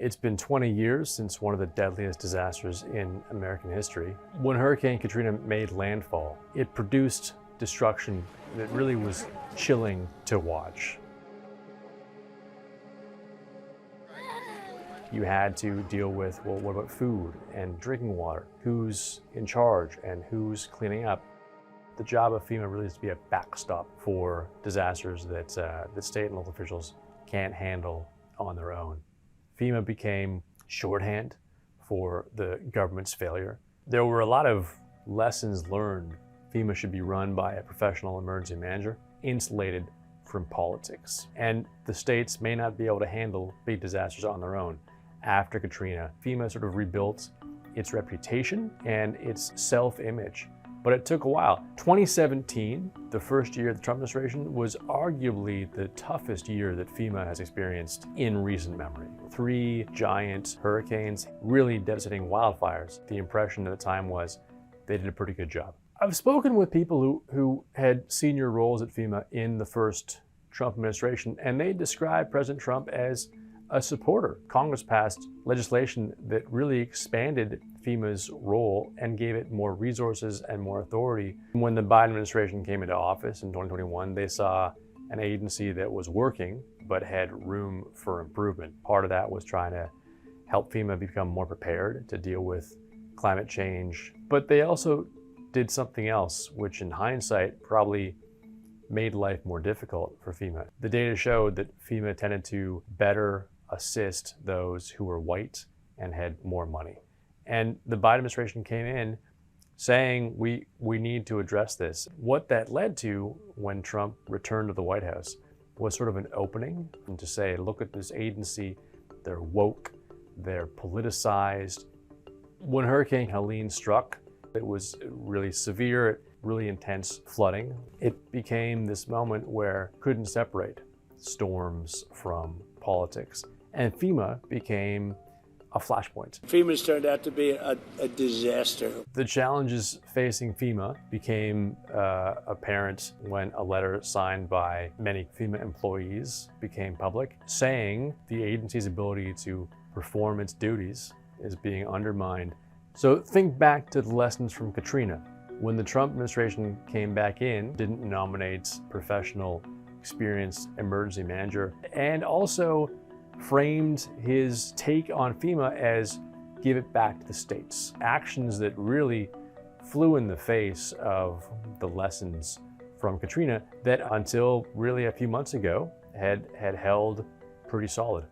It's been 20 years since one of the deadliest disasters in American history. When Hurricane Katrina made landfall, it produced destruction that really was chilling to watch. You had to deal with, well, what about food and drinking water? Who's in charge and who's cleaning up? The job of FEMA really is to be a backstop for disasters that state and local officials can't handle on their own. FEMA became shorthand for the government's failure. There were a lot of lessons learned. FEMA should be run by a professional emergency manager, insulated from politics. And the states may not be able to handle big disasters on their own. After Katrina, FEMA sort of rebuilt its reputation and its self-image. But it took a while. 2017, the first year of the Trump administration, was arguably the toughest year that FEMA has experienced in recent memory. 3 giant hurricanes, really devastating wildfires. The impression at the time was they did a pretty good job. I've spoken with people who had senior roles at FEMA in the first Trump administration, and they described President Trump as a supporter. Congress passed legislation that really expanded FEMA's role and gave it more resources and more authority. When the Biden administration came into office in 2021, they saw an agency that was working but had room for improvement. Part of that was trying to help FEMA become more prepared to deal with climate change. But they also did something else, which in hindsight probably made life more difficult for FEMA. The data showed that FEMA tended to better assist those who were white and had more money. And the Biden administration came in saying, we need to address this. What that led to when Trump returned to the White House was sort of an opening to say, look at this agency, they're woke, they're politicized. When Hurricane Helene struck, it was really severe, really intense flooding. It became this moment where couldn't separate storms from politics. And FEMA became a flashpoint. FEMA's turned out to be a disaster. The challenges facing FEMA became apparent when a letter signed by many FEMA employees became public, saying the agency's ability to perform its duties is being undermined. So think back to the lessons from Katrina. When the Trump administration came back in, didn't nominate professional, experienced emergency manager, and also framed his take on FEMA as give it back to the states. Actions that really flew in the face of the lessons from Katrina that until really a few months ago had held pretty solid.